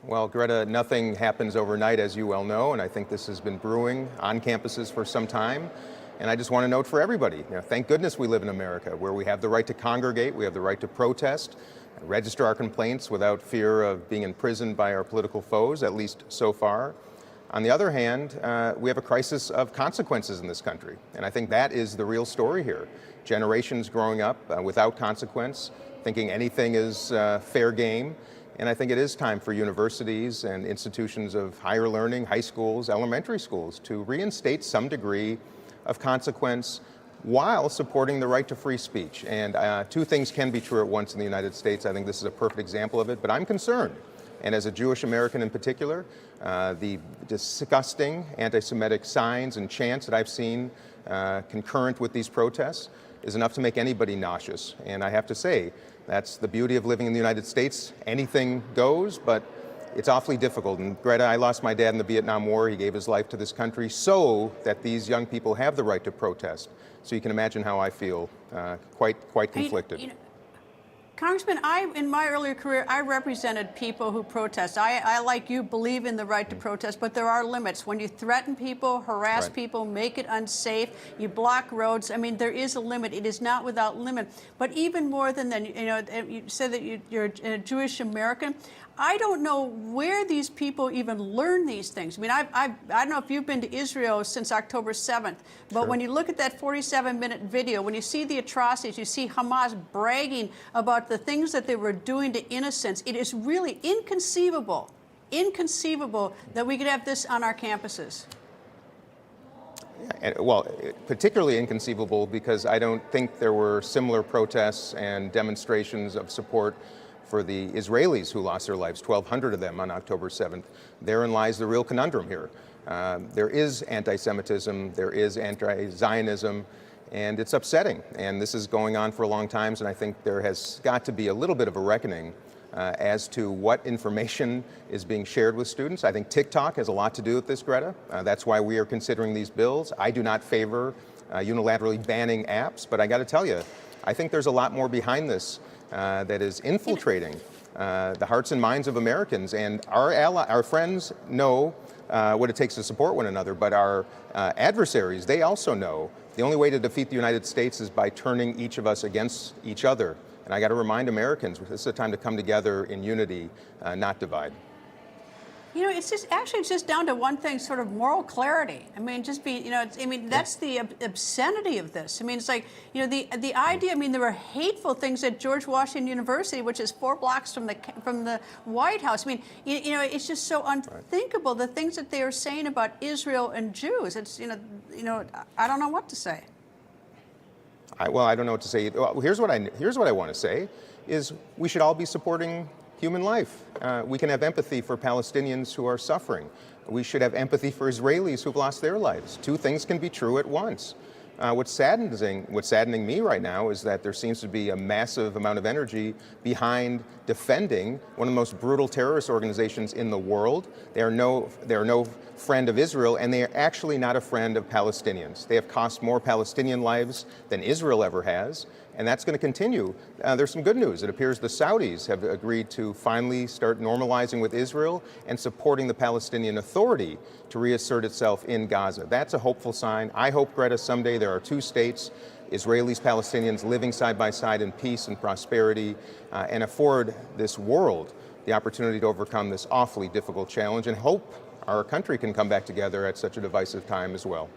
Well, Greta, nothing happens overnight, as you well know, and I think this has been brewing on campuses for some time. And I just want to note for everybody, thank goodness we live in America, where we have the right to congregate, we have the right to protest, register our complaints without fear of being imprisoned by our political foes, at least so far. On the other hand, we have a crisis of consequences in this country, and I think that is the real story here. Generations growing up without consequence, thinking anything is fair game. And I think it is time for universities and institutions of higher learning, high schools, elementary schools, to reinstate some degree of consequence while supporting the right to free speech. And two things can be true at once in the United States. I think this is a perfect example of it, but I'm concerned. And as a Jewish American in particular, the disgusting anti-Semitic signs and chants that I've seen concurrent with these protests is enough to make anybody nauseous. And I have to say, that's the beauty of living in the United States. Anything goes, but it's awfully difficult. And Greta, I lost my dad in the Vietnam War. He gave his life to this country so that these young people have the right to protest. So you can imagine how I feel, quite conflicted. Congressman, in my earlier career, I represented people who protest. I, like you, believe in the right to protest, but there are limits. When you threaten people, harass people, make it unsafe, you block roads, I mean, there is a limit. It is not without limit. But even more than that, you said that you're a Jewish American. I don't know where these people even learn these things. I mean, I don't know if you've been to Israel since October 7th, but when you look at that 47-minute video, when you see the atrocities, you see Hamas bragging about the things that they were doing to innocents, it is really inconceivable that we could have this on our campuses. Well, particularly inconceivable because I don't think there were similar protests and demonstrations of support for the Israelis who lost their lives, 1,200 of them on October 7th. Therein lies the real conundrum here. There is anti-Semitism, there is anti-Zionism, and it's upsetting. And this is going on for a long time, and I think there has got to be a little bit of a reckoning as to what information is being shared with students. I think TikTok has a lot to do with this, Greta. That's why we are considering these bills. I do not favor unilaterally banning apps, but I got to tell you, I think there's a lot more behind this that is infiltrating the hearts and minds of Americans. And our friends know what it takes to support one another, but our adversaries, they also know the only way to defeat the United States is by turning each of us against each other. And I got to remind Americans, this is a time to come together in unity, not divide. It's just down to one thing, sort of moral clarity. I mean, that's the obscenity of this. I mean, it's like, the idea, I mean, there were hateful things at George Washington University, which is 4 blocks from the White House. I mean, it's just so unthinkable, the things that they are saying about Israel and Jews. It's, I don't know what to say. I don't know what to say. Well, here's what I want to say, is we should all be supporting human life. We can have empathy for Palestinians who are suffering. We should have empathy for Israelis who've lost their lives. Two things can be true at once. What's saddening me right now is that there seems to be a massive amount of energy behind defending one of the most brutal terrorist organizations in the world. They are no friend of Israel, and they are actually not a friend of Palestinians. They have cost more Palestinian lives than Israel ever has, and that's going to continue. There's some good news. It appears the Saudis have agreed to finally start normalizing with Israel and supporting the Palestinian Authority to reassert itself in Gaza. That's a hopeful sign. I hope, Greta, someday there are 2 states, Israelis, Palestinians, living side by side in peace and prosperity, and afford this world the opportunity to overcome this awfully difficult challenge, and hope our country can come back together at such a divisive time as well.